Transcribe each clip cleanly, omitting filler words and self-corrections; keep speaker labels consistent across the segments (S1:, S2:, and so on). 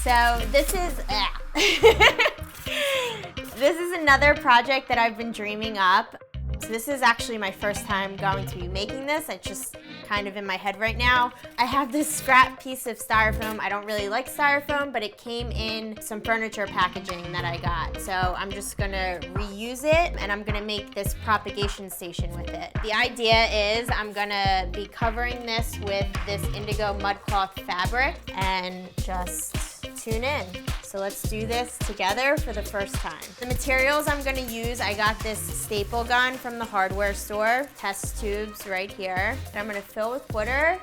S1: So this is, this is another project that I've been dreaming up. So this is actually my first time going to be making this. It's just kind of in my head right now. I have this scrap piece of styrofoam. I don't really like styrofoam, but it came in some furniture packaging that I got. So I'm just gonna reuse it and I'm gonna make this propagation station with it. The idea is I'm gonna be covering this with this indigo mudcloth fabric and just tune in. So let's do this together for the first time. The materials I'm gonna use, I got this staple gun from the hardware store, test tubes right here. And I'm gonna fill with water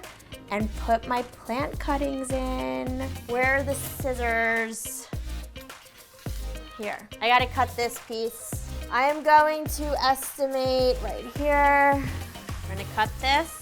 S1: and put my plant cuttings in. Where are the scissors? Here. I gotta cut this piece. I am going to estimate right here. I'm gonna cut this.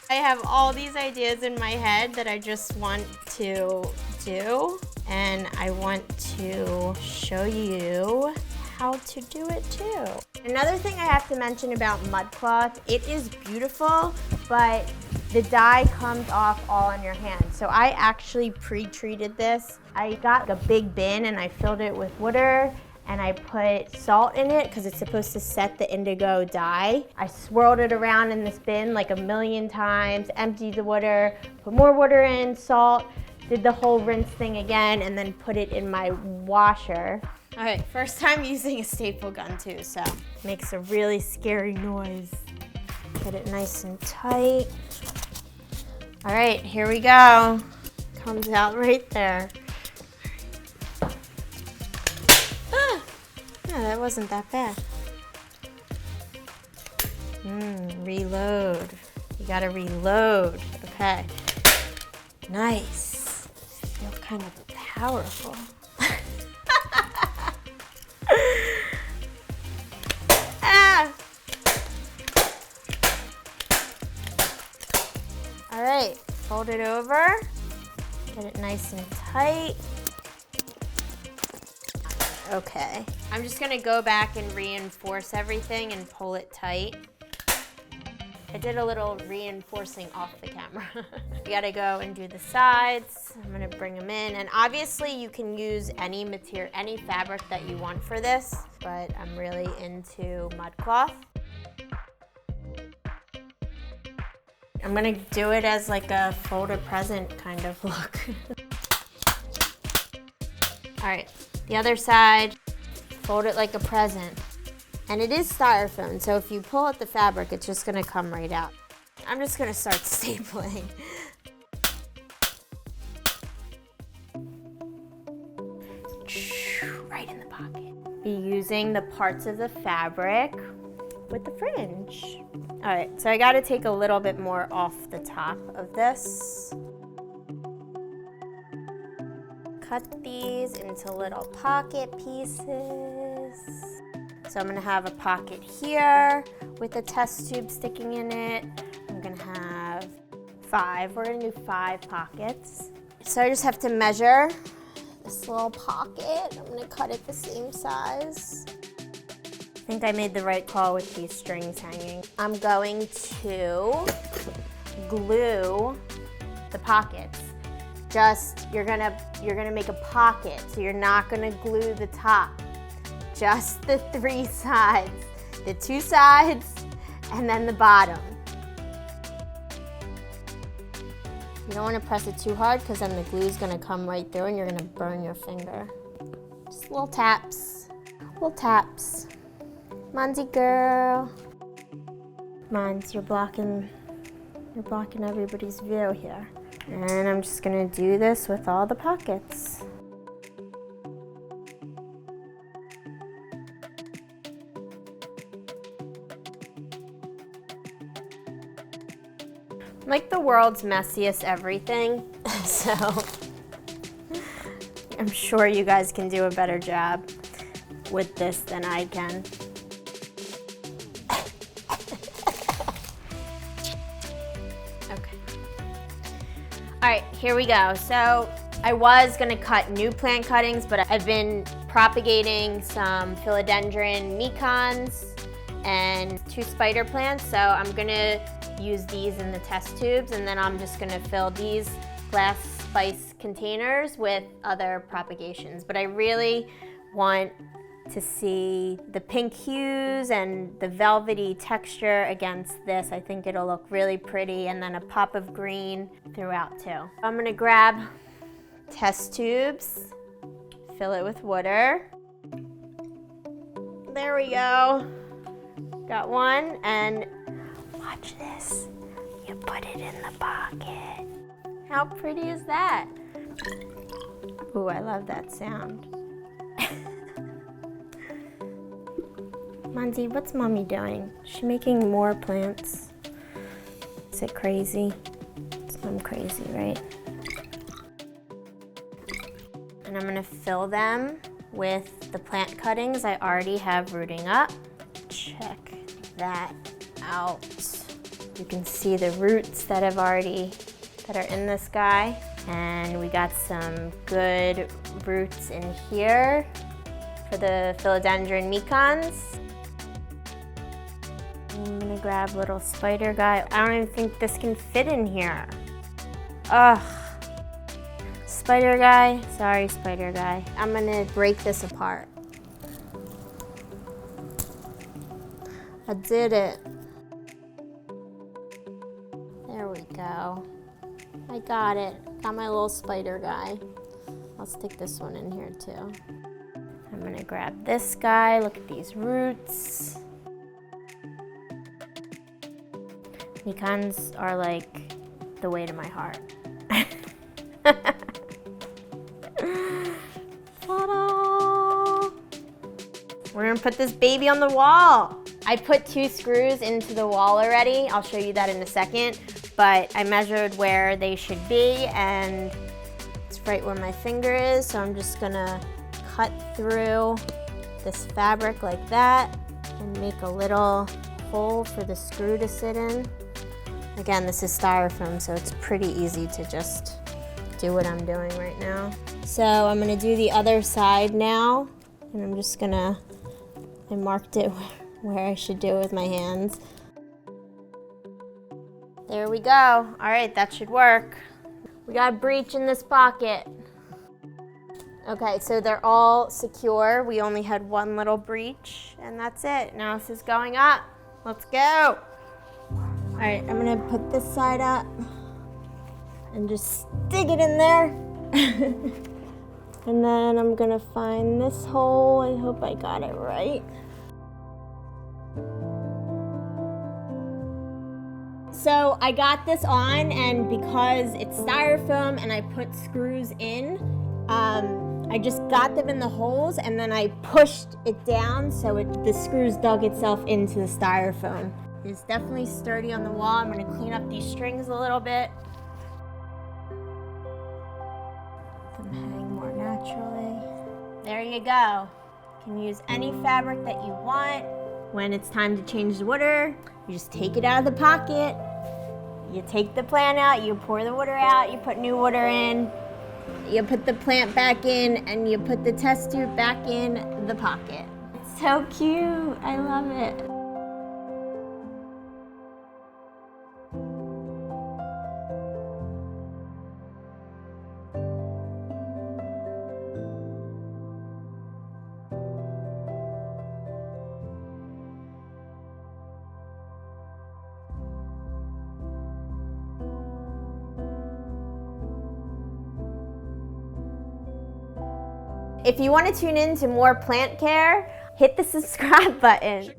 S1: I have all these ideas in my head that I just want to do, and I want to show you how to do it too. Another thing I have to mention about Mudcloth, it is beautiful, but the dye comes off all on your hand. So I actually pre-treated this. I got a big bin and I filled it with water and I put salt in it because it's supposed to set the indigo dye. I swirled it around in this bin like a million times, emptied the water, put more water in, salt, did the whole rinse thing again, and then put it in my washer. All right, first time using a staple gun too, so makes a really scary noise. Get it nice and tight. All right, here we go. Comes out right there. Yeah, that wasn't that bad. Reload. You gotta reload. Okay. Nice. I feel kind of powerful. All right, fold it over. Get it nice and tight. Okay, I'm just gonna go back and reinforce everything and pull it tight. I did a little reinforcing off the camera. You gotta go and do the sides. I'm gonna bring them in, and obviously you can use any material, any fabric that you want for this, but I'm really into Mudcloth. I'm gonna do it as like a fold a present kind of look. All right. The other side, fold it like a present. And it is styrofoam, so if you pull out the fabric, it's just gonna come right out. I'm just gonna start stapling. Right in the pocket. Be using the parts of the fabric with the fringe. All right, so I gotta take a little bit more off the top of this. Cut these into little pocket pieces. So I'm gonna have a pocket here with a test tube sticking in it. I'm gonna have 5, we're gonna do 5 pockets. So I just have to measure this little pocket. I'm gonna cut it the same size. I think I made the right call with these strings hanging. I'm going to glue the pockets. Just, you're gonna make a pocket, so you're not gonna glue the top. Just the 3 sides. The 2 sides, and then the bottom. You don't wanna press it too hard, because then the glue's gonna come right through and you're gonna burn your finger. Just little taps, little taps. Monzy girl. Mons, you're blocking everybody's view here. And I'm just gonna do this with all the pockets. I'm like the world's messiest everything, so I'm sure you guys can do a better job with this than I can. All right, here we go. So I was gonna cut new plant cuttings, but I've been propagating some philodendron mecons and 2 spider plants. So I'm gonna use these in the test tubes, and then I'm just gonna fill these glass spice containers with other propagations, but I really want to see the pink hues and the velvety texture against this. I think it'll look really pretty, and then a pop of green throughout too. I'm gonna grab test tubes, fill it with water. There we go. Got one, and watch this. You put it in the pocket. How pretty is that? Ooh, I love that sound. Monzi, what's Mommy doing? Is she making more plants? Is it crazy? I'm crazy, right? And I'm gonna fill them with the plant cuttings I already have rooting up. Check that out. You can see the roots that are in this guy. And we got some good roots in here for the philodendron mecons. I'm gonna grab little spider guy. I don't even think this can fit in here. Ugh. Spider guy, sorry spider guy. I'm gonna break this apart. I did it. There we go. I got it. Got my little spider guy. I'll stick this one in here too. I'm gonna grab this guy. Look at these roots. Mecons are like the way to my heart. Ta-da! We're gonna put this baby on the wall. I put 2 screws into the wall already. I'll show you that in a second, but I measured where they should be, and it's right where my finger is, so I'm just gonna cut through this fabric like that and make a little hole for the screw to sit in. Again, this is styrofoam, so it's pretty easy to just do what I'm doing right now. So I'm gonna do the other side now, and I'm just gonna, I marked it where I should do it with my hands. There we go. All right, that should work. We got a breech in this pocket. Okay, so they're all secure. We only had one little breech, and that's it. Now this is going up. Let's go. All right, I'm gonna put this side up and just stick it in there. And then I'm gonna find this hole. I hope I got it right. So I got this on, and because it's styrofoam and I put screws in, I just got them in the holes, and then I pushed it down so the screws dug itself into the styrofoam. It's definitely sturdy on the wall. I'm gonna clean up these strings a little bit. Let them hang more naturally. There you go. You can use any fabric that you want. When it's time to change the water, you just take it out of the pocket. You take the plant out, you pour the water out, you put new water in, you put the plant back in, and you put the test tube back in the pocket. It's so cute. I love it. If you want to tune in to more plant care, hit the subscribe button.